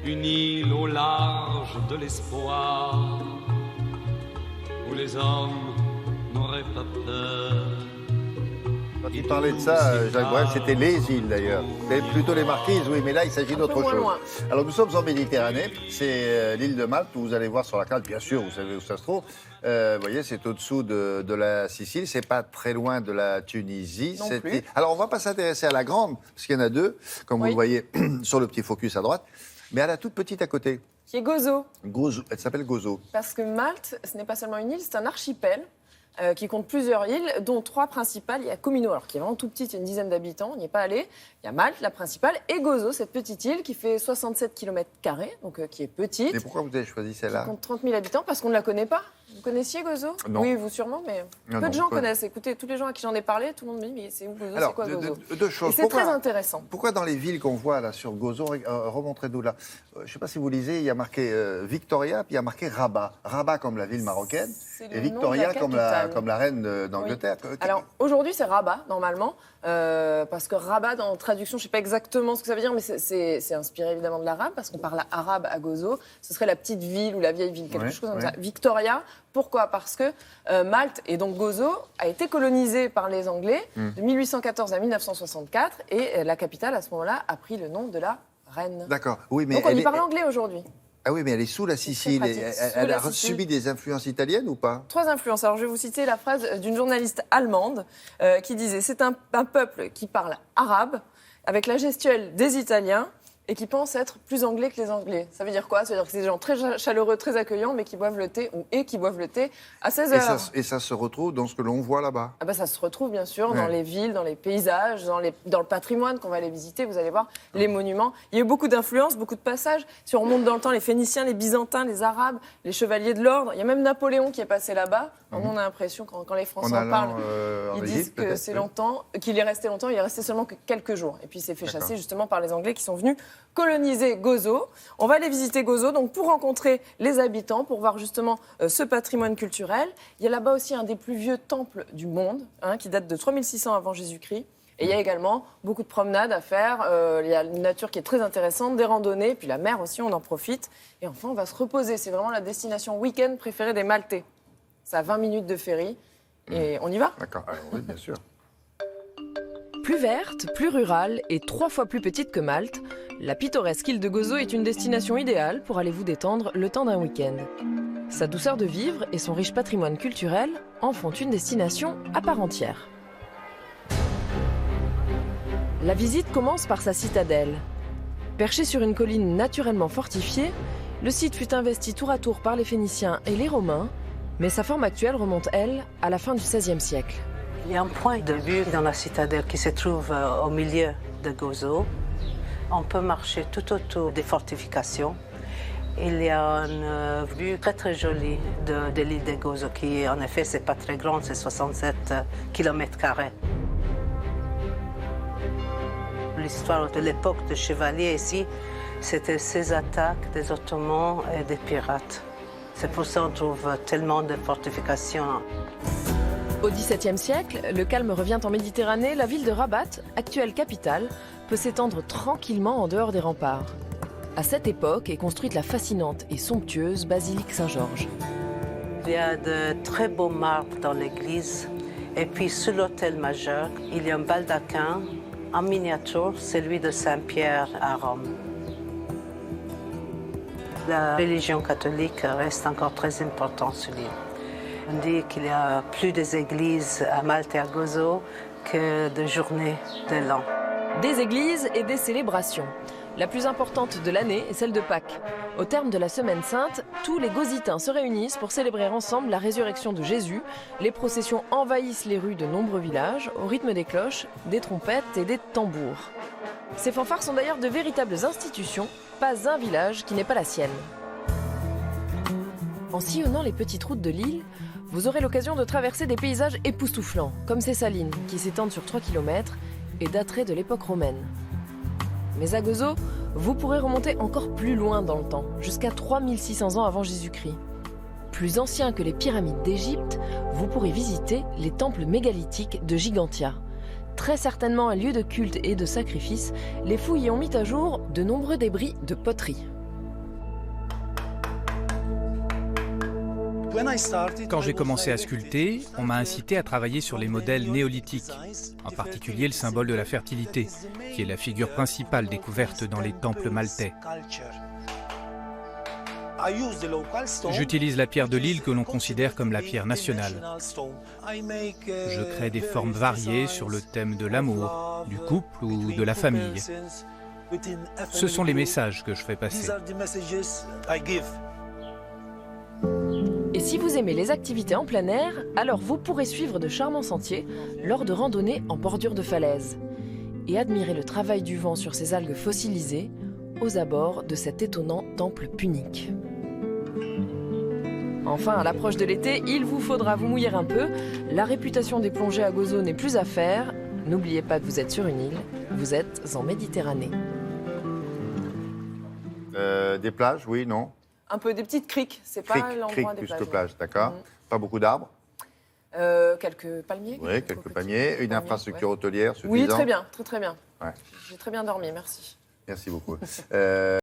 une île au large de l'espoir, où les hommes n'auraient pas peur. Quand il parlait de ça, Jacques Brel, c'était les îles d'ailleurs. Mais plutôt les Marquises, oui, mais là il s'agit d'autre chose. Loin. Alors nous sommes en Méditerranée, c'est l'île de Malte, où vous allez voir sur la carte, bien sûr, vous savez où ça se trouve. Vous voyez, c'est au-dessous de la Sicile, c'est pas très loin de la Tunisie. Non plus. Alors on va pas s'intéresser à la grande, parce qu'il y en a deux, comme vous le voyez sur le petit focus à droite, mais à la toute petite à côté. Qui est Gozo. Gozo, elle s'appelle Gozo. Parce que Malte, ce n'est pas seulement une île, c'est un archipel. Qui compte plusieurs îles, dont 3 principales. Il y a Comino, alors qui est vraiment tout petite, il y a une dizaine d'habitants, on n'y est pas allé. Il y a Malte, la principale, et Gozo, cette petite île qui fait 67 km², donc qui est petite. Et pourquoi vous avez choisi celle-là? Qui compte 30 000 habitants, parce qu'on ne la connaît pas. Vous connaissiez Gozo? Non. Oui, vous sûrement, mais peu de gens connaissent. Écoutez, tous les gens à qui j'en ai parlé, tout le monde me dit, mais c'est où Gozo? Alors, c'est quoi Gozo? deux choses. Et c'est très intéressant. Pourquoi dans les villes qu'on voit là sur Gozo, remontrez-nous là, je ne sais pas si vous lisez, il y a marqué Victoria, puis il y a marqué Rabat. Rabat comme la ville marocaine, et Victoria comme la reine d'Angleterre. Oui. Alors aujourd'hui c'est Rabat normalement, parce que Rabat dans traduction, je ne sais pas exactement ce que ça veut dire, mais c'est inspiré évidemment de l'arabe, parce qu'on parle arabe à Gozo. Ce serait la petite ville ou la vieille ville, quelque chose comme ça. Victoria, pourquoi? Parce que Malte et donc Gozo a été colonisée par les Anglais de 1814 à 1964, et la capitale à ce moment-là a pris le nom de la reine. D'accord. Oui, mais donc on y parle anglais aujourd'hui. Ah oui, mais elle est sous la Sicile. Elle a subi des influences italiennes ou pas? 3 influences. Alors je vais vous citer la phrase d'une journaliste allemande qui disait « C'est un peuple qui parle arabe avec la gestuelle des Italiens et qui pense être plus anglais que les Anglais ». Ça veut dire quoi? Ça veut dire que c'est des gens très chaleureux, très accueillants, mais qui boivent le thé, qui boivent le thé à 16h. Et ça se retrouve dans ce que l'on voit là-bas? Ah bah ça se retrouve bien sûr dans les villes, dans les paysages, dans le patrimoine qu'on va aller visiter. Vous allez voir les monuments. Il y a eu beaucoup d'influences, beaucoup de passages. Si on remonte dans le temps, les Phéniciens, les Byzantins, les Arabes, les chevaliers de l'ordre. Il y a même Napoléon qui est passé là-bas. On a l'impression, quand les Français en parlent, ils disent que c'est longtemps, qu'il est resté longtemps. Il est resté seulement que quelques jours. Et puis il s'est fait chasser justement par les Anglais qui sont venus coloniser Gozo. On va aller visiter Gozo donc pour rencontrer les habitants, pour voir justement ce patrimoine culturel. Il y a là-bas aussi un des plus vieux temples du monde, qui date de 3600 avant Jésus-Christ. Et il y a également beaucoup de promenades à faire. Il y a une nature qui est très intéressante, des randonnées, puis la mer aussi, on en profite. Et enfin, on va se reposer. C'est vraiment la destination week-end préférée des Maltais. Ça a 20 minutes de ferry. Et on y va? D'accord, oui, bien sûr. Plus verte, plus rurale et 3 fois plus petite que Malte, la pittoresque île de Gozo est une destination idéale pour aller vous détendre le temps d'un week-end. Sa douceur de vivre et son riche patrimoine culturel en font une destination à part entière. La visite commence par sa citadelle. Perché sur une colline naturellement fortifiée, le site fut investi tour à tour par les Phéniciens et les Romains, mais sa forme actuelle remonte, elle, à la fin du XVIe siècle. Il y a un point de vue dans la citadelle qui se trouve au milieu de Gozo. On peut marcher tout autour des fortifications. Il y a une vue très très jolie de l'île de Gozo qui, en effet, c'est pas très grande, c'est 67 km². L'histoire de l'époque des chevaliers ici, c'était ces attaques des Ottomans et des pirates. C'est pour ça qu'on trouve tellement de fortifications. Au XVIIe siècle, le calme revient en Méditerranée, la ville de Rabat, actuelle capitale, peut s'étendre tranquillement en dehors des remparts. À cette époque est construite la fascinante et somptueuse basilique Saint-Georges. Il y a de très beaux marbres dans l'église. Et puis, sous l'autel majeur, il y a un baldaquin en miniature, celui de Saint-Pierre à Rome. La religion catholique reste encore très importante sur l'île. On dit qu'il y a plus d'églises à Malte et à Gozo que de journées de l'an. Des églises et des célébrations. La plus importante de l'année est celle de Pâques. Au terme de la Semaine Sainte, tous les Gozitains se réunissent pour célébrer ensemble la résurrection de Jésus. Les processions envahissent les rues de nombreux villages, au rythme des cloches, des trompettes et des tambours. Ces fanfares sont d'ailleurs de véritables institutions, pas un village qui n'est pas la sienne. En sillonnant les petites routes de l'île, vous aurez l'occasion de traverser des paysages époustouflants, comme ces salines qui s'étendent sur 3 km et dateraient de l'époque romaine. Mais à Gozo, vous pourrez remonter encore plus loin dans le temps, jusqu'à 3600 ans avant Jésus-Christ. Plus anciens que les pyramides d'Égypte, vous pourrez visiter les temples mégalithiques de Gigantia. Très certainement un lieu de culte et de sacrifice, les fouilles y ont mis à jour de nombreux débris de poterie. Quand j'ai commencé à sculpter, on m'a incité à travailler sur les modèles néolithiques, en particulier le symbole de la fertilité, qui est la figure principale découverte dans les temples maltais. J'utilise la pierre de l'île que l'on considère comme la pierre nationale. Je crée des formes variées sur le thème de l'amour, du couple ou de la famille. Ce sont les messages que je fais passer. Et si vous aimez les activités en plein air, alors vous pourrez suivre de charmants sentiers lors de randonnées en bordure de falaise et admirer le travail du vent sur ces algues fossilisées aux abords de cet étonnant temple punique. Enfin, à l'approche de l'été, il vous faudra vous mouiller un peu. La réputation des plongées à Gozo n'est plus à faire. N'oubliez pas que vous êtes sur une île, vous êtes en Méditerranée. Des plages, oui, non? Un peu des petites criques, c'est pas l'endroit crique des plus plages. que plage, d'accord. Pas beaucoup d'arbres? Quelques palmiers. Oui, quelques palmiers. Une infrastructure hôtelière suffisante? Oui, très bien, très bien. Ouais. J'ai très bien dormi, merci. Merci beaucoup.